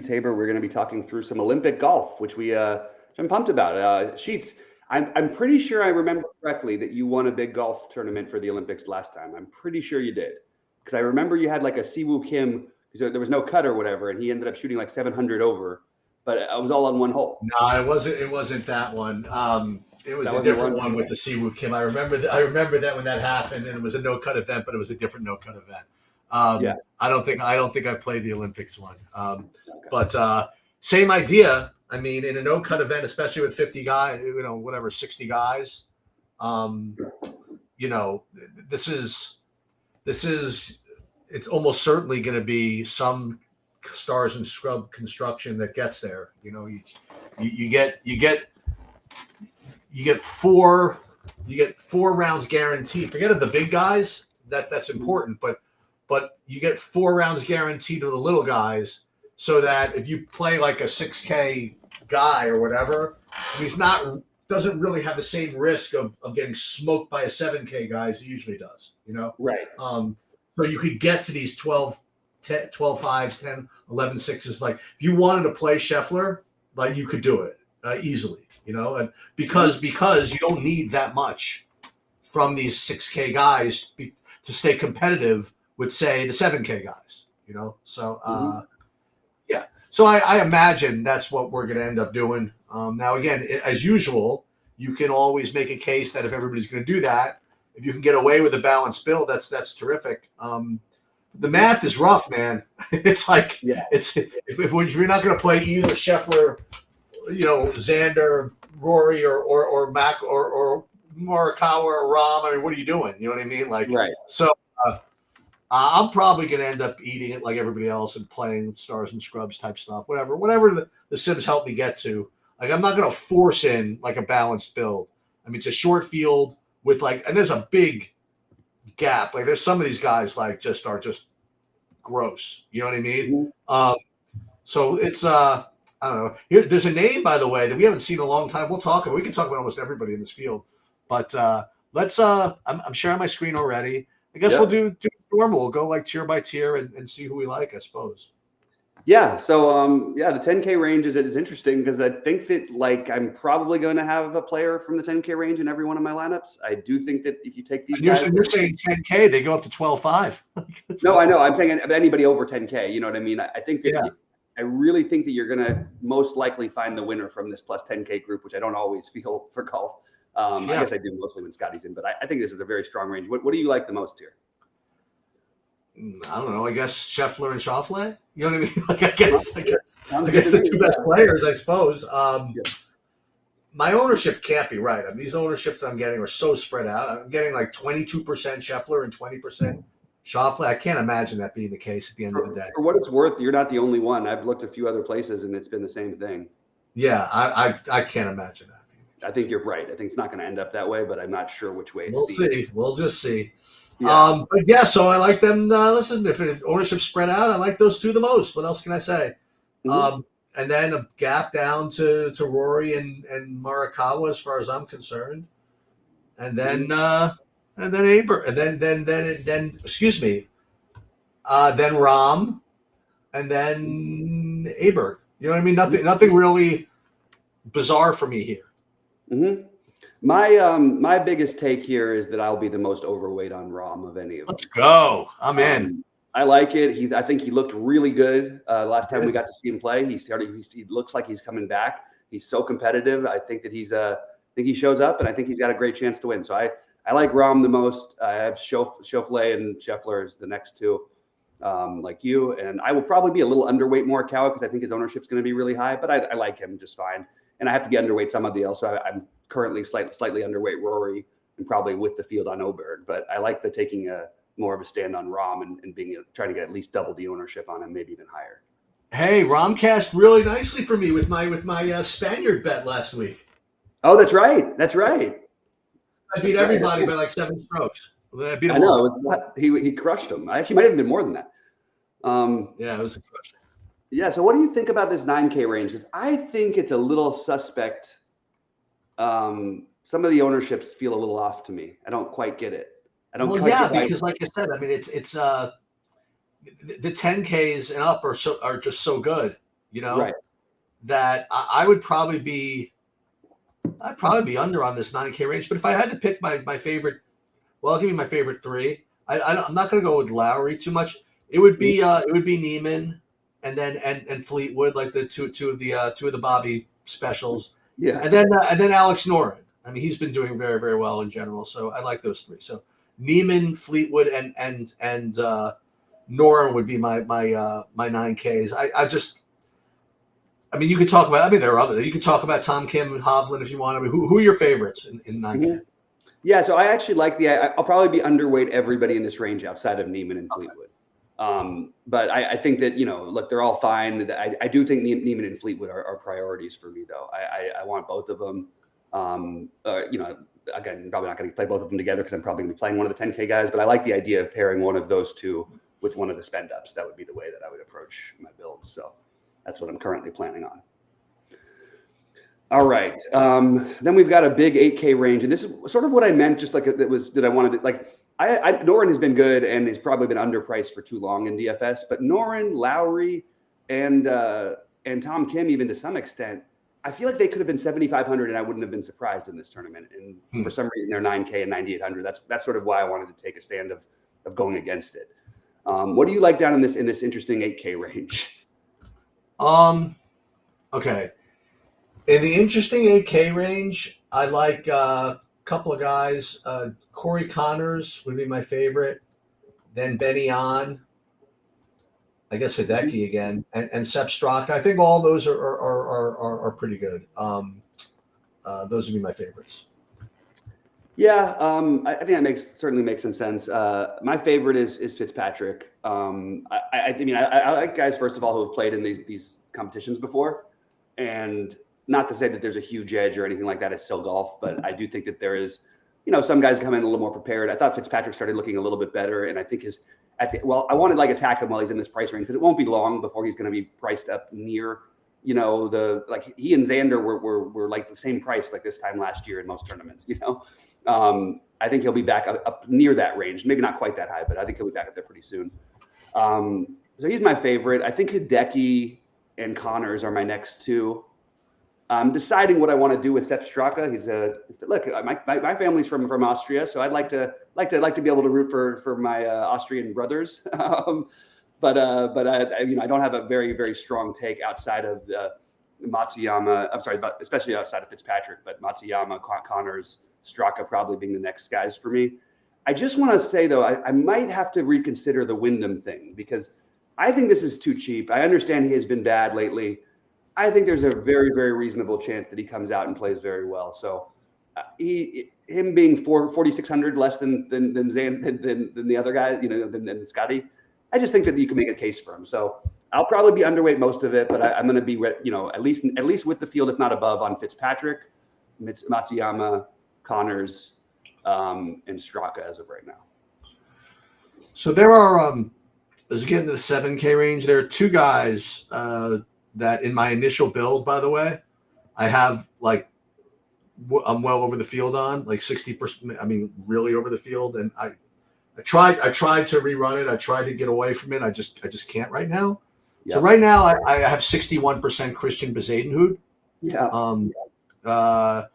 Tabor, we're going to be talking through some Olympic golf, which I'm pumped about. Sheets, I'm pretty sure I remember correctly that you won a big golf tournament for the Olympics last time. I'm pretty sure you did, because I remember you had like a Siwoo Kim, because there was no cut or whatever, and he ended up shooting like 700 over, but it was all on one hole. No, it wasn't. It wasn't that one. It was a different one with the Siwoo Kim. I remember that when that happened, and it was a no cut event, but it was a different no cut event. Yeah. I don't think I played the Olympics one. Okay. But same idea. I mean, in a no cut event, especially with 50 guys, 60 guys, this is it's almost certainly going to be some stars and scrub construction that gets there. You get four rounds guaranteed. Forget of the big guys, that's important, but you get 4 rounds guaranteed to the little guys, so that if you play like a 6K guy or whatever, doesn't really have the same risk of getting smoked by a 7K guy as he usually does, Right. So you could get to these 12 5s, 10, 11 6s. Like if you wanted to play Scheffler, like you could do it easily, and because you don't need that much from these 6K guys to stay competitive with, say, the 7K guys, So, yeah. So I imagine that's what we're going to end up doing. Now, again, as usual, you can always make a case that if everybody's going to do that, if you can get away with a balanced build, that's terrific. The math is rough, man. It's like, if you're not going to play either Scheffler, Xander, Rory, or Mac or Morikawa or Rahm, I mean, what are you doing? You know what I mean? Like, right. So I'm probably going to end up eating it like everybody else and playing stars and scrubs type stuff, whatever the Sims help me get to. Like, I'm not going to force in like a balanced build. I mean, it's a short field with and there's a big gap. Like, there's some of these guys are just gross. You know what I mean? Mm-hmm. So it's I don't know. There's a name, by the way, that we haven't seen in a long time. We can talk about almost everybody in this field, but let's. I'm sharing my screen already. I guess we'll do normal. We'll go like tier by tier and see who we like, I suppose. Yeah. So the 10K range is interesting, because I think that I'm probably going to have a player from the 10K range in every one of my lineups. I do think that if you take these guys, you're saying 10K, they go up to 12.5. No, I know. I'm saying anybody over 10K. You know what I mean? I think that I really think that you're going to most likely find the winner from this plus 10K group, which I don't always feel for golf. I guess I do mostly when Scotty's in, but I think this is a very strong range. What do you like the most here? I don't know. I guess Scheffler and Schauffele. You know what I mean? I guess the two best players, I suppose. My ownership can't be right. I mean, these ownerships that I'm getting are so spread out. I'm getting like 22% Scheffler and 20% Schauffele. I can't imagine that being the case at the end of the day. For what it's worth, you're not the only one. I've looked a few other places, and it's been the same thing. Yeah, I can't imagine that. I think you're right. I think it's not going to end up that way, but I'm not sure which way. We'll see. We'll just see. Yeah. But so I like them. Listen, if ownership's spread out, I like those two the most. What else can I say? Mm-hmm. And then a gap down to Rory and Morikawa, as far as I'm concerned. And then Aber, and then excuse me, then Rahm, and then Aber. You know what I mean? Nothing really bizarre for me here. Mm-hmm. My biggest take here is that I'll be the most overweight on Rahm of any of them. Let's go. I'm in. I like it. I think he looked really good last time we got to see him play. He looks like he's coming back. He's so competitive. I think that he shows up, and I think he's got a great chance to win. So I like Rahm the most. I have Schauffele and Scheffler as the next two, like you. And I will probably be a little underweight Morikawa, because I think his ownership's going to be really high, but I like him just fine. And I have to be underweight somebody else. So I'm currently slightly underweight Rory, and probably with the field on Oberg. But I like the taking more of a stand on Rahm and trying to get at least double the ownership on him, maybe even higher. Hey, Rahm cashed really nicely for me with my Spaniard bet last week. Oh, that's right. That's right. I beat everybody by like 7 strokes. I beat him. I know. He crushed him. Actually, might have been more than that. Yeah, it was a crush. Yeah. So what do you think about this 9K range? Because I think it's a little suspect. Some of the ownerships feel a little off to me. I don't quite get it. I don't. Well, yeah, because like I said, I mean, it's the 10Ks and up are just so good. you know, Right. that I would probably be. I'd probably be under on this 9K range. But if I had to pick my favorite, well, I'll give you my favorite three. I'm not going to go with Lowry too much. It would be Neiman, and then and Fleetwood, like the two of the Bobby specials, Yeah. and then Alex Noren. I mean, he's been doing very, very well in general. So I like those three. So Neiman, Fleetwood, and Noren would be my 9Ks. I mean, you could talk about. I mean, there are other. You could talk about Tom Kim and Hovland if you want. I mean, who are your favorites in 9K? Yeah, so I actually like I'll probably be underweight everybody in this range outside of Neiman and Fleetwood. But I think that, look, they're all fine. I do think Neiman and Fleetwood are priorities for me, though. I want both of them. Again, probably not going to play both of them together because I'm probably going to be playing one of the 10K guys. But I like the idea of pairing one of those two with one of the spend ups. That would be the way that I would approach my build. So that's what I'm currently planning on. All right. Then we've got a big 8K range. And this is sort of what I meant, just like Noren has been good and has probably been underpriced for too long in DFS. But Noren, Lowry, and Tom Kim, even to some extent, I feel like they could have been 7,500 and I wouldn't have been surprised in this tournament. And for some reason, they're 9K and 9,800. That's sort of why I wanted to take a stand of going against it. What do you like down in this interesting 8K range? Okay. In the interesting 8K range, I like a couple of guys. Corey Connors would be my favorite. Then Benny On. I guess Hideki again, and Sepp Straka. I think all those are pretty good. Those would be my favorites. Yeah, I think that certainly makes some sense. My favorite is Fitzpatrick. I like guys, first of all, who have played in these competitions before, and not to say that there's a huge edge or anything like that. It's still golf, but I do think that there is, some guys come in a little more prepared. I thought Fitzpatrick started looking a little bit better, and I think I wanted to attack him while he's in this price range because it won't be long before he's going to be priced up near, he and Xander were like the same price like this time last year in most tournaments. I think he'll be back up near that range, maybe not quite that high, but I think he'll be back up there pretty soon. So he's my favorite. I think Hideki and Connors are my next two. I'm deciding what I want to do with Sepp Straka. My family's from Austria, so I'd like to be able to root for my Austrian brothers. But I don't have a very, very strong take outside of Matsuyama. I'm sorry, but especially outside of Fitzpatrick. But Matsuyama, Connors, Straka probably being the next guys for me. I just want to say though, I might have to reconsider the Wyndham thing because I think this is too cheap. I understand he has been bad lately. I think there's a very, very reasonable chance that he comes out and plays very well. So him being 4,600 less than the other guys, than Scotty, I just think that you can make a case for him. So I'll probably be underweight most of it, but I'm going to be, at least with the field, if not above, on Fitzpatrick, Matsuyama, Connors, and Straka as of right now. So there are, as we get into the 7K range, there are two guys that in my initial build, by the way, I have I'm well over the field on, like 60%. I mean, really over the field. And I tried to rerun it. I tried to get away from it. I just can't right now. Yep. So right now I have 61% Christian Bezadenhout. Yeah. I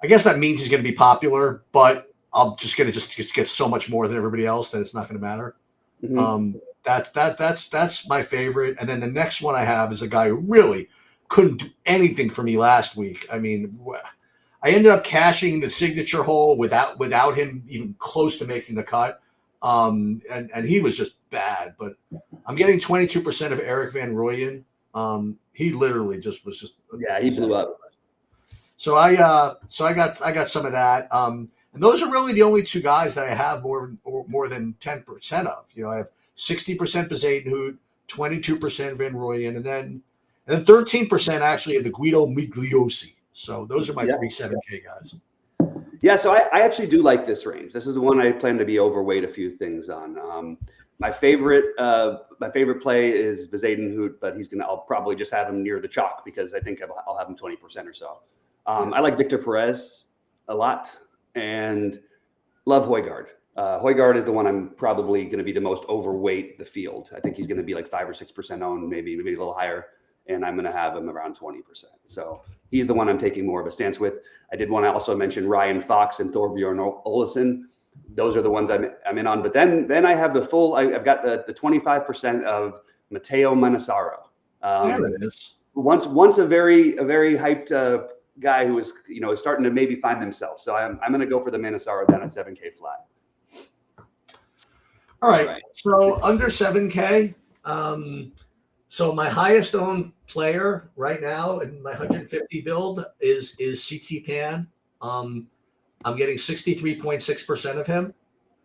guess that means he's going to be popular, but I'm just going to just get so much more than everybody else that it's not going to matter. Mm-hmm. That's my favorite. And then the next one I have is a guy who really couldn't do anything for me last week. I mean, I ended up cashing the signature hole without him even close to making the cut. And he was just bad, but I'm getting 22% of Eric Van Rooyen. He literally he blew up. So I got some of that. And those are really the only two guys that I have more than 10% of. I have 60% Bezadenhout, 22% Van Rooyen, and then 13% actually of the Guido Migliosi. So those are my 3 7K guys. Yeah, so I actually do like this range. This is the one I plan to be overweight a few things on. My favorite play is Bezadenhout, but I'll probably just have him near the chalk because I think I'll have him 20% or so. I like Victor Perez a lot and love Højgaard. Højgaard is the one I'm probably going to be the most overweight the field. I think he's going to be like 5 or 6% owned, maybe a little higher. and I'm going to have him around 20%. So he's the one I'm taking more of a stance with. I did want to also mention Ryan Fox and Thorbjorn Olesen. Those are the ones I'm in on. But then I have the full. I've got the 25% of Matteo Manassaro. There it is. Once a very hyped guy who is starting to maybe find himself. So I'm going to go for the Manassaro down at 7K flat. All right. So under 7K. So my highest owned player right now in my 150 build is CT Pan. I'm getting 63.6% of him.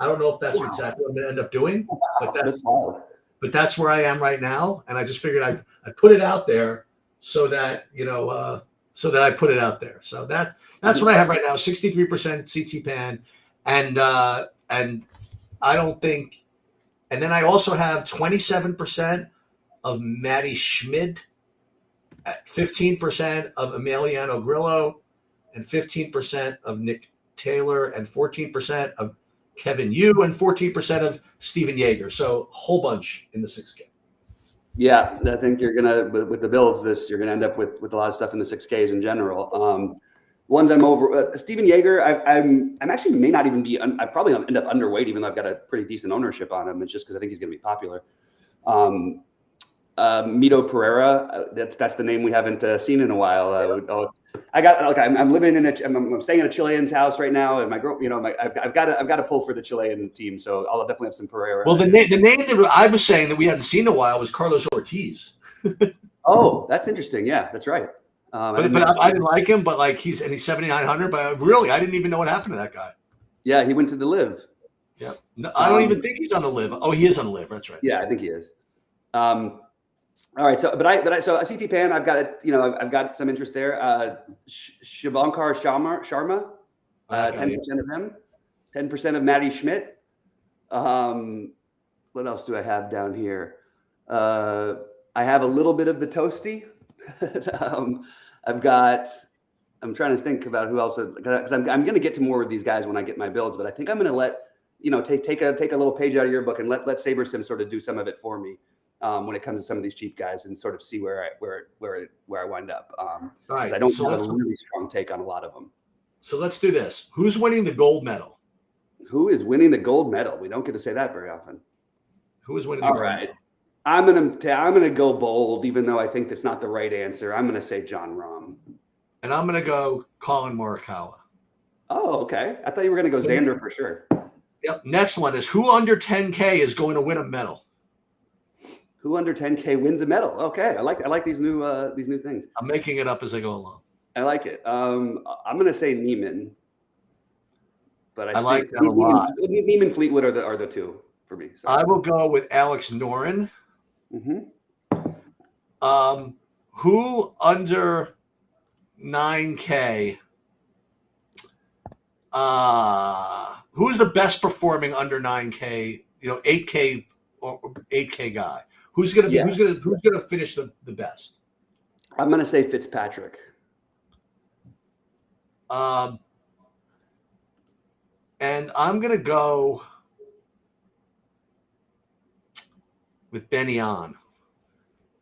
I don't know if that's exactly what I'm going to end up doing, but that's where I am right now. And I just figured I'd put it out there so that I put it out there. So that's what I have right now: 63% CT Pan, and I don't think. And then I also have 27% of Matty Schmid, 15% of Emiliano Grillo, and 15% of Nick Taylor, and 14% of Kevin Yu, and 14% of Steven Yeager. So a whole bunch in the 6K. Yeah, I think you're gonna with the builds you're gonna end up with a lot of stuff in the 6Ks in general. Ones I'm over, Steven Yeager, I'm actually may not even be. I probably end up underweight, even though I've got a pretty decent ownership on him. It's just because I think he's gonna be popular. Mito Pereira, that's the name we haven't seen in a while. I'm living I'm staying in a Chilean's house right now, and my girl, I've got to pull for the Chilean team, so I'll definitely have some Pereira. Well, the name that I was saying that we hadn't seen in a while was Carlos Ortiz. Oh, that's interesting. Yeah, that's right. I didn't like him, but he's 7,900. But really, I didn't even know what happened to that guy. Yeah, he went to the Live. Yeah, no, I don't even think he's on the Live. Oh, he is on the Live. That's right. Yeah, I think he is. All right, so so CT Pan, I've got some interest there. Shivankar Sharma, 10% of him, 10% of Matty Schmidt. What else do I have down here? I have a little bit of the Toasty. I'm trying to think about who else, because I'm going to get to more of these guys when I get my builds, but I think I'm going to let take a little page out of your book and let SaberSim sort of do some of it for me. When it comes to some of these cheap guys, and sort of see where I wind up. Right. I don't have a really strong take on a lot of them. So let's do this. Who's winning the gold medal? Who is winning the gold medal? We don't get to say that very often. Who is winning the gold medal? I'm gonna go bold, even though I think that's not the right answer. I'm gonna say John Rahm. And I'm gonna go Colin Morikawa. Oh, okay. I thought you were gonna go Xander for sure. Yep. Next one is who under 10K is going to win a medal? Who under 10K wins a medal? Okay, I like these new things. I'm making it up as I go along. I like it. I'm going to say Neiman, but I like that a lot. Neiman, Fleetwood are the two for me. So. I will go with Alex Noren. Mm-hmm. Who under 9K? Who's the best performing under 9K? 8K or 8K guy. Who's gonna finish the best? I'm gonna say Fitzpatrick. And I'm gonna go with Benny On.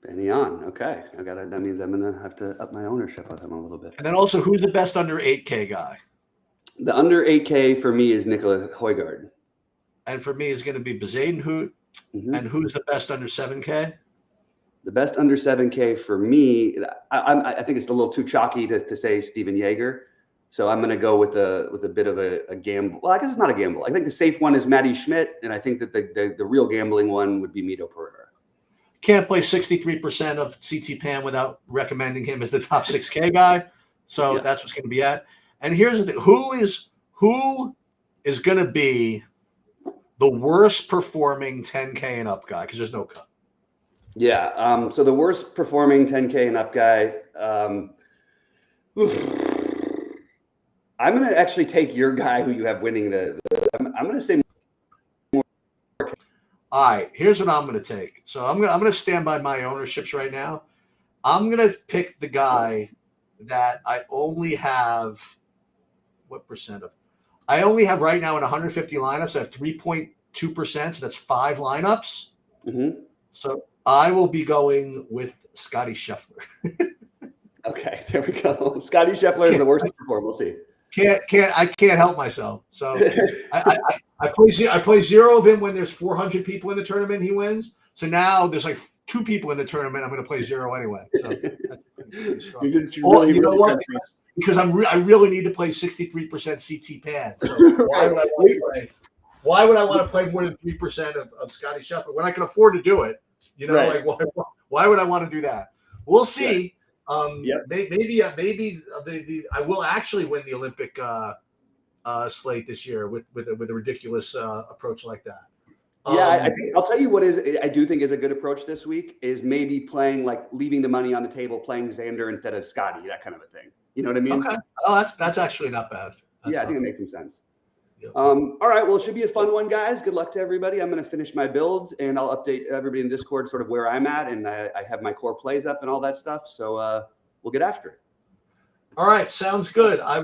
Benny On. Okay, that means I'm gonna have to up my ownership of him a little bit. And then also, who's the best under 8K guy? The under 8K for me is Nicola Højgaard. And for me is going to be Bezadenhout. Mm-hmm. And who's the best under 7K? The best under 7K for me, I think it's a little too chalky to say Steven Yeager. So I'm going to go with a bit of a gamble. Well, I guess it's not a gamble. I think the safe one is Matty Schmidt, and I think that the real gambling one would be Mito Pereira. Can't play 63% of CT Pan without recommending him as the top 6K guy. So that's what's going to be at. And here's the thing. Who is going to be the worst performing 10K and up guy? Because there's no cut. Yeah. So the worst performing 10K and up guy, I'm going to actually take your guy who you have winning I'm going to say more. All right. Here's what I'm going to take. So I'm going to stand by my ownerships right now. I'm going to pick the guy that I only have. What percent of? I only have right now in 150 lineups. I have 3.2%. So that's 5 lineups. Mm-hmm. So I will be going with Scotty Scheffler. Okay, there we go. Scotty Scheffler is the worst to perform. We'll see. I can't help myself. So I play 0 of him when there's 400 people in the tournament. He wins. So now there's like 2 people in the tournament. I'm going to play 0 anyway. So that's you know what? Because I really need to play 63% CT pad. So why would I want to play more than 3% of Scotty Scheffler when I can afford to do it? You know, like why would I want to do that? We'll see. Maybe I will actually win the Olympic slate this year with a ridiculous approach like that. I'll tell you what I do think is a good approach this week is maybe playing like leaving the money on the table, playing Xander instead of Scotty, that kind of a thing. You know what I mean? Okay. Oh, that's actually not bad. I think it makes some sense. Yep. All right. Well, it should be a fun one, guys. Good luck to everybody. I'm going to finish my builds and I'll update everybody in Discord sort of where I'm at. And I have my core plays up and all that stuff. So we'll get after it. All right. Sounds good. I will.